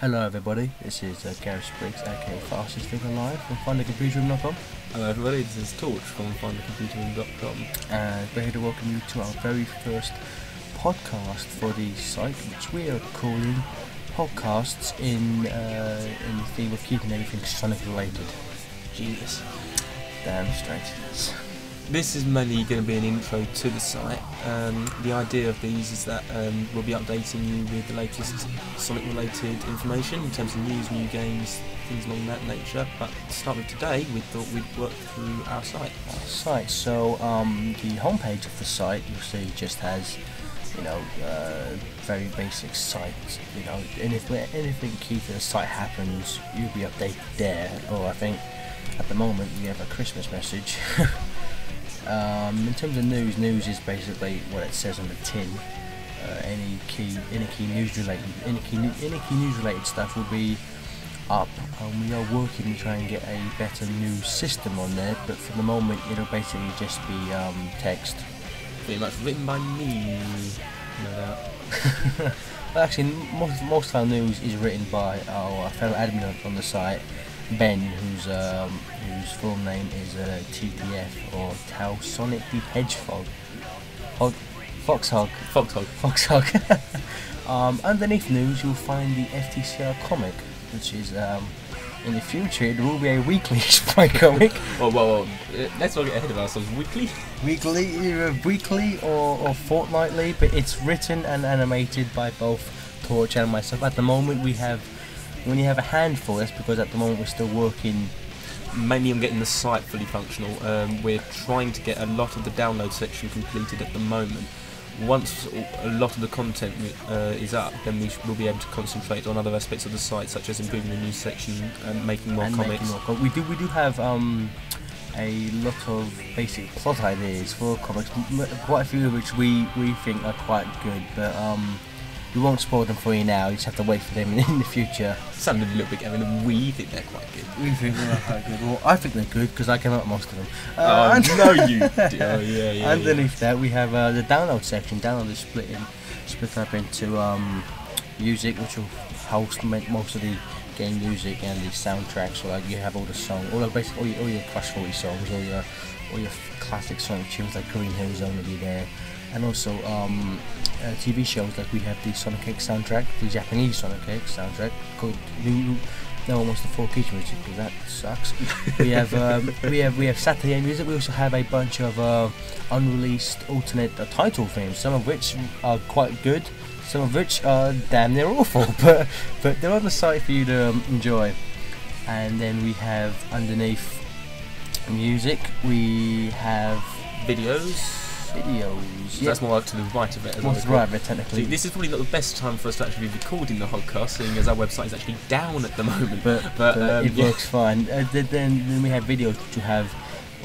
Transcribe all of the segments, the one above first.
Hello everybody, this is Gareth Spriggs, aka Fastest Thing Alive from FindTheComputerroom.com. Hello everybody, this is Torch from FindTheComputerroom.com. And we're here to welcome you to our very first podcast for the site, which we are calling Podcasts in the theme of keeping everything Sonic related. Genius. Damn straight it is. This is mainly going to be an intro to the site. The idea of these is that we'll be updating you with the latest Sonic related information in terms of news, new games, things along that nature. But to start with today, we thought we'd work through our site. So the homepage of the site, you'll see, just has, very basic site. Anything key to the site happens, you'll be updated there. Or I think at the moment we have a Christmas message. In terms of news is basically what it says on the tin. Any key news related stuff will be up. We are working to try and get a better news system on there, but for the moment it'll basically just be text. Pretty much written by me, no doubt. Actually, most of our news is written by our fellow admin on the site, Ben, whose full name is TTF, or Tau Sonic the Hedgehog. Foxhog. Underneath news, you'll find the FTCR comic, which is in the future it will be a weekly sprite comic. Well, let's not get ahead of ourselves. Either weekly or fortnightly, but it's written and animated by both Torch and myself. At the moment, when you have a handful, that's because at the moment we're still working mainly on getting the site fully functional. We're trying to get a lot of the download section completed at the moment. Once a lot of the content is up, then we'll be able to concentrate on other aspects of the site, such as improving the news section and making more comics. We do have a lot of basic plot ideas for comics, quite a few of which we think are quite good, but we won't spoil them for you now. You just have to wait for them in the future. Sounded a little bit Gavin, and we think they're quite good. We think they're quite good. Well, I think they're good because I came up with most of them. No, you did. Oh, yeah. Underneath that, we have the download section. Download is split up into music, which will host most of the game music and the soundtrack. So like you have all the songs, basically all your Crush 40 songs, all your classic Sonic tunes like Green Hill Zone will be there. And also TV shows, like we have the Sonic X soundtrack, the Japanese Sonic X soundtrack called no one wants the 4K music because that sucks. we have Saturday music. We also have a bunch of unreleased alternate title themes, some of which are quite good, some of which are damn near awful, but they're on the site for you to enjoy. And then we have underneath music, we have videos. So that's more up to the right of it. Technically. This is probably not the best time for us to actually be recording the podcast, seeing as our website is actually down at the moment. But it works fine. Then we have videos which will have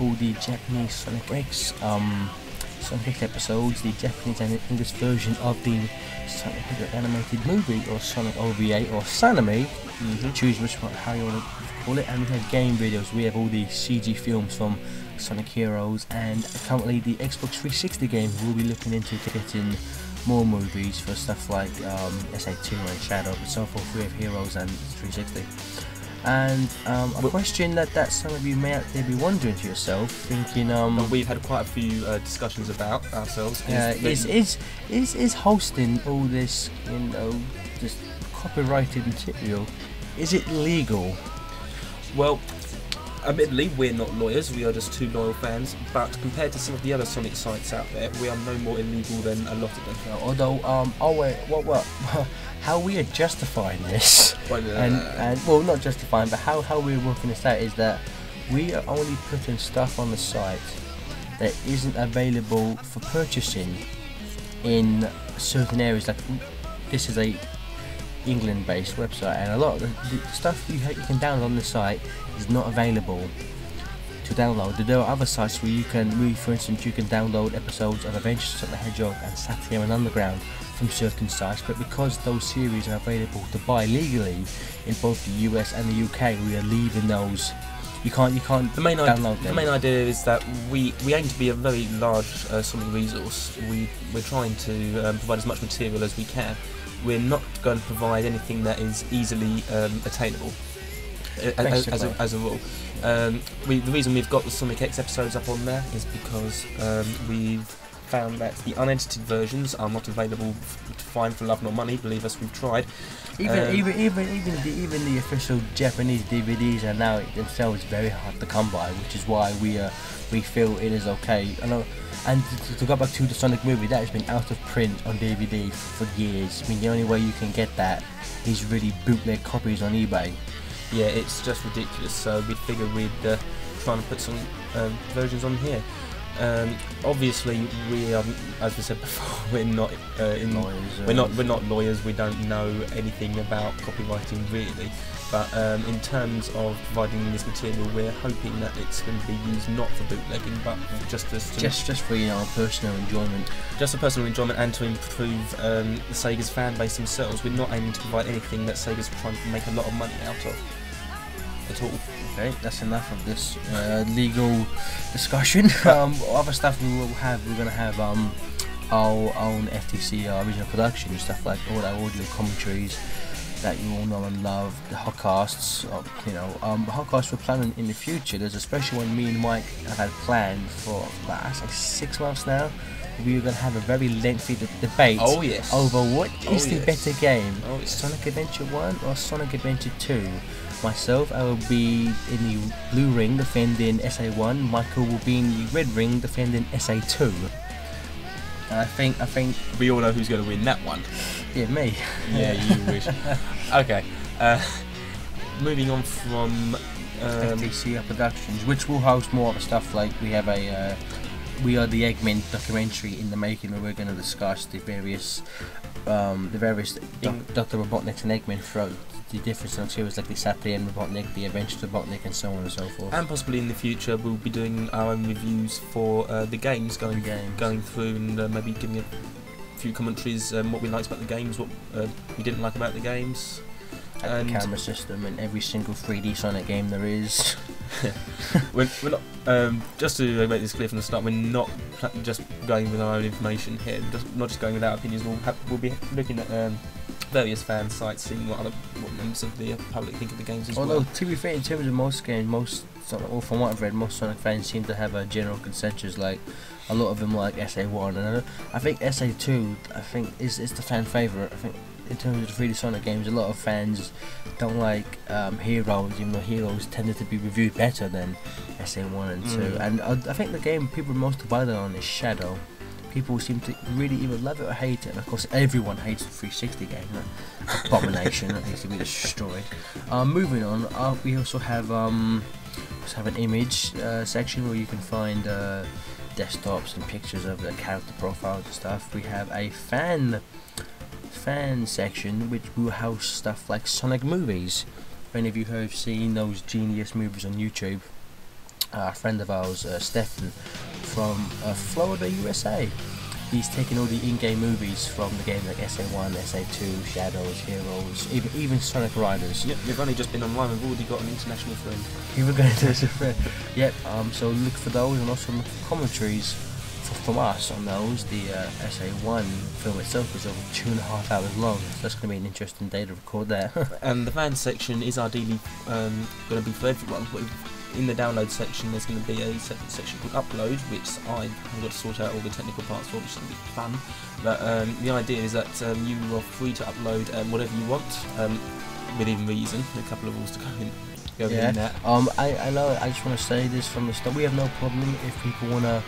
all the Japanese Sonic X episodes, the Japanese and English version of the Sonic animated movie, or Sonic OVA, or Sanime. Choose how you want to call it. And we have game videos. We have all the CG films from Sonic Heroes, and currently the Xbox 360 game we'll be looking into to get in more movies for stuff like SA2 and Shadow, but so forth. We have Heroes and 360. And a question that some of you may out there be wondering to yourself, thinking we've had quite a few discussions about ourselves. Is hosting all this, just copyrighted material, is it legal? Well, admittedly, we're not lawyers, we are just two loyal fans, but compared to some of the other Sonic sites out there, we are no more illegal than a lot of them. Although, how we are justifying this, not justifying, but how we're working this out, is that we are only putting stuff on the site that isn't available for purchasing in certain areas. Like, this is a England-based website, and a lot of the stuff you can download on the site is not available to download. There are other sites where for instance, you can download episodes of Adventures of the Hedgehog and Satire and Underground from certain sites, but because those series are available to buy legally in both the US and the UK, we are leaving those. You can't download them. The main idea is that we aim to be a very large Sonic resource. We're trying to provide as much material as we can. we're not going to provide anything that is easily attainable. As a rule, the reason we've got the Sonic X episodes up on there is because we've found that the unedited versions are not available to find for love nor money. Believe us, we've tried. Even the official Japanese DVDs are now themselves very hard to come by, which is why we feel it is okay. And to go back to the Sonic movie, that has been out of print on DVD for years. I mean, the only way you can get that is really bootleg copies on eBay. Yeah, it's just ridiculous. So we figured we'd try and put some versions on here. Obviously, we are, as we said before, we're not we're not lawyers. We don't know anything about copywriting really. But in terms of providing this material, we're hoping that it's going to be used not for bootlegging, but just for personal enjoyment. Just for personal enjoyment and to improve Sega's fan base themselves. We're not aiming to provide anything that Sega's trying to make a lot of money out of at all. Okay, that's enough of this legal discussion. Other stuff we're going to have our own FTC original production stuff, like all our audio commentaries that you all know and love, the Hotcasts. Hotcasts we're planning in the future. There's a special one me and Mike have had planned for about 6 months now. We are going to have a very lengthy debate over what is the better game, Sonic Adventure 1 or Sonic Adventure 2. Myself, I will be in the blue ring defending SA1. Michael will be in the red ring defending SA2. And I think we all know who's going to win that one. Yeah, me. Yeah, you wish. Okay. Moving on from FTC Productions, which will host more other stuff. Like we have We Are the Eggmen documentary in the making, where we're going to discuss the various Dr. Robotnik and Eggmen throughout the different series, like the Saturday and Robotnik, the Adventures of Robotnik, and so on and so forth. And possibly in the future we'll be doing our own reviews for the games, going through and maybe giving a few commentaries, what we liked about the games, what we didn't like about the games. And the camera system in every single 3D Sonic game there is. we're not, just to make this clear from the start, we're not just going with our own information here. Not just going with our opinions. We'll be looking at various fan sites, seeing what members of the public think of the games as well. Although, to be fair, in terms of most games, from what I've read, most Sonic fans seem to have a general consensus. Like a lot of them like SA1, and I think SA2 is the fan favourite. I think in terms of the 3D Sonic games, a lot of fans don't like Heroes, even though Heroes tended to be reviewed better than SA1 and 2. And I think the game people are most divided on is Shadow. People seem to really either love it or hate it, and of course everyone hates the 360 game. Abomination that needs to be destroyed. Moving on, we also have an image section where you can find desktops and pictures of the character profiles and stuff. We have a fan section which will house stuff like Sonic movies. If any of you have seen those genius movies on YouTube, a friend of ours, Stefan from Florida, USA, he's taken all the in-game movies from the game like SA1, SA2, Shadows, Heroes, even Sonic Riders. Yep, you've only just been online, we've already got an international friend. You were going to as a friend. Yep, so look for those, and also look for commentaries from us on those. The SA1 film itself is over 2.5 hours long, so that's going to be an interesting day to record that. And the fan section is ideally going to be for everyone. In the download section there's going to be a separate section called Upload, which I have got to sort out all the technical parts for, which is going to be fun. But the idea is that you are free to upload whatever you want, within reason. A couple of rules to go in that. I know, I just want to say this from the start, we have no problem if people want to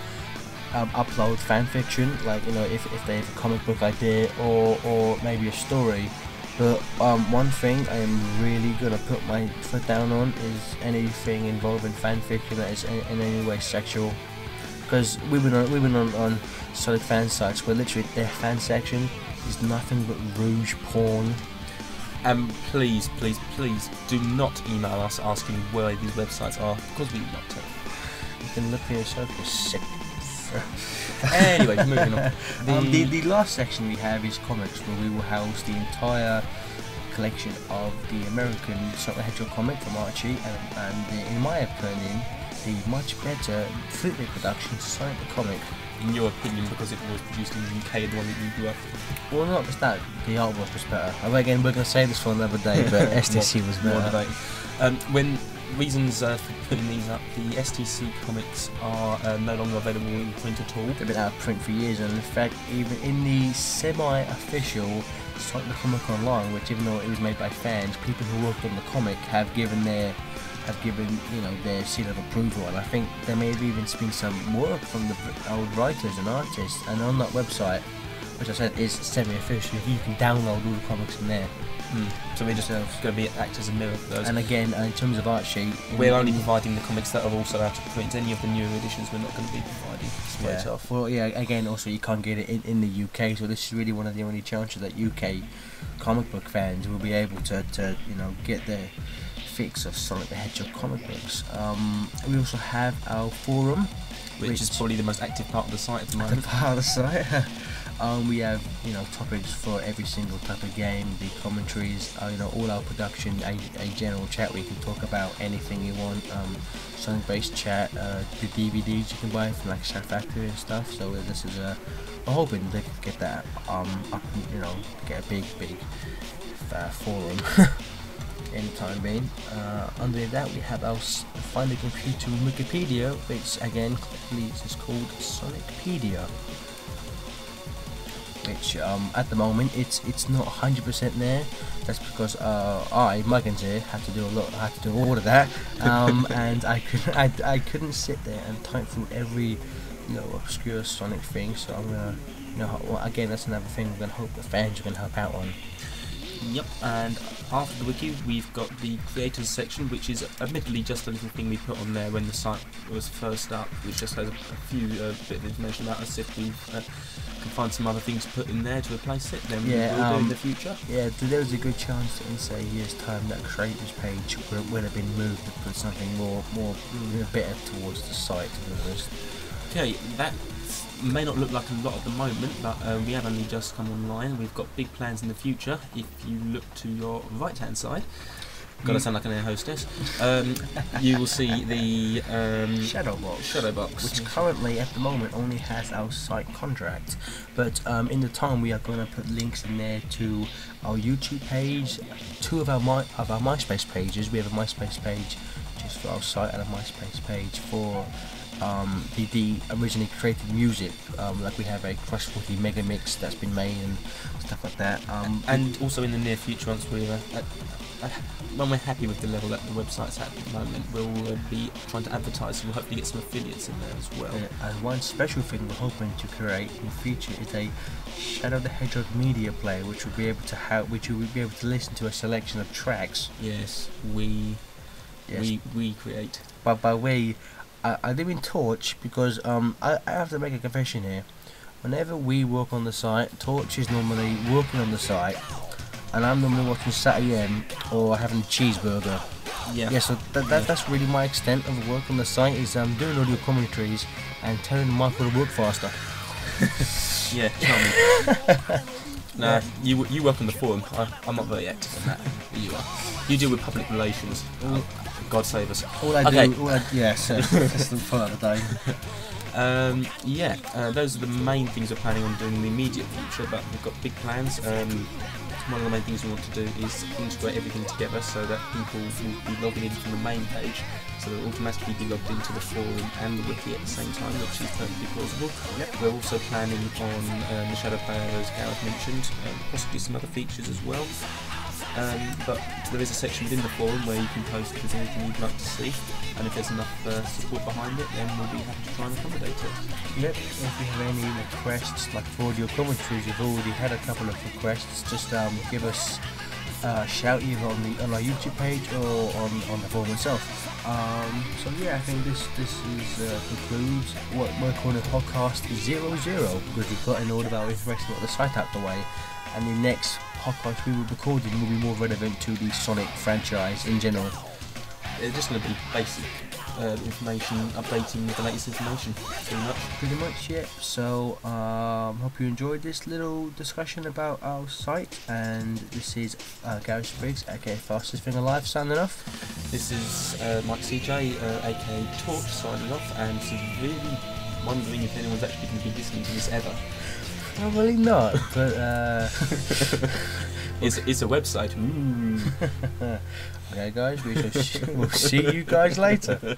upload fan fiction, like if they have a comic book idea or maybe a story. But one thing I am really gonna put my foot down on is anything involving fan fiction that is in any way sexual. Because we've been on Sonic fan sites where literally their fan section is nothing but rouge porn. And please do not email us asking where these websites are, because we not tell. You can look for yourself, you're sick. Anyway, moving on. The last section we have is comics, where we will house the entire collection of the American Sonic the Hedgehog comic from Archie, and in my opinion, the much better Fleetwood production, Sonic the Comic. In your opinion, because it was produced in the UK, the one that you grew up with? Well, not just that, the artwork was better. Again, we're going to say this for another day, but STC was better. When reasons for putting these up, the STC comics are no longer available in print at all. They've been out of print for years, and in fact, even in the semi-official Sonic the Comic Online, which even though it was made by fans, people who worked on the comic have given their seal of approval, and I think there may have even been some work from the old writers and artists, and on that website, which I said is semi-official, you can download all the comics in there. So we're just going to act as a mirror for those. And again, in terms of art sheet, we're only providing the comics that are also out of print. Any of the newer editions we're not going to be providing straight off. Well, yeah, again, also you can't get it in the UK, so this is really one of the only chances that UK comic book fans will be able to get their fix of Sonic the Hedgehog comic books. We also have our forum, which is probably the most active part of the site at the moment. We have topics for every single type of game, the commentaries, all our production, a general chat where you can talk about anything you want, Sonic-based chat, the DVDs you can buy from like Shout Factory and stuff. So this is we're hoping they can get that up, get a big forum. In the time being. Under that we have our Find a Computer Wikipedia, which again is called Sonicpedia, which at the moment it's not 100% there. That's because Muggins here, had to do all of that, and I couldn't sit there and type through every obscure Sonic thing. So I'm gonna again, that's another thing we're gonna hope the fans can help out on. Yep, and after the wiki we've got the creators section, which is admittedly just a little thing we put on there when the site was first up, which just has a few bit of information about us. If we can find some other things to put in there to replace it, then we'll do in the future. Yeah, there's a good chance that in say a year's time that creators page will have been moved to put something more better towards the site, to be honest. Okay, that may not look like a lot at the moment, but we have only just come online. We've got big plans in the future. If you look to your right hand side, gotta sound like an air hostess, you will see the Shadowbox, which currently at the moment only has our site contract, but in the time we are going to put links in there to our YouTube page, two of our MySpace pages. We have a MySpace page just for our site and a MySpace page for the originally created music, like we have a Crush 40 mega mix that's been made and stuff like that, and also in the near future, once we're when we're happy with the level that the website's at the moment, we'll be trying to advertise, and we'll hopefully get some affiliates in there as well. And one special thing we're hoping to create in the future is a Shadow the Hedgehog media player, which will be able to listen to a selection of tracks. Yes, we create. But by we, I live in Torch because I have to make a confession here. Whenever we work on the site, Torch is normally working on the site, and I'm normally watching SatEM or having a cheeseburger. Yeah, so that's really my extent of work on the site, is doing audio commentaries and telling Michael to work faster. Yeah, charming. Nah, you work on the forum. I'm not very active on that. You are. You deal with public relations. God save us. Yes, that's the part of the day. Those are the main things we're planning on doing in the immediate future, but we've got big plans. One of the main things we want to do is integrate everything together so that people will be logging in from the main page, so they'll automatically be logged into the forum and the wiki at the same time, which is perfectly plausible. Yep. We're also planning on the Shadow Player, as Gareth mentioned, possibly some other features as well. But there is a section within the forum where you can post if there's anything you'd like to see, and if there's enough support behind it, then we'll be happy to try and accommodate it. Yep, if you have any requests, like for audio commentaries, you've already had a couple of requests, just give us a shout either on our YouTube page or on the forum itself. So yeah, I think this concludes what we're calling Podcast 00, because we've gotten all of our information about the site out the way, and the next podcast we will be recording will be more relevant to the Sonic franchise in general. It's just going to be basic information, updating with the latest information, pretty much. Pretty much, yep. So, hope you enjoyed this little discussion about our site, and this is Gareth Briggs, aka Fastest Thing Alive, signing off. This is Mike CJ, aka Torch, signing off, and severely wondering if anyone's actually going to be listening to this ever. Probably not, but it's a website. Okay, guys, we'll see you guys later.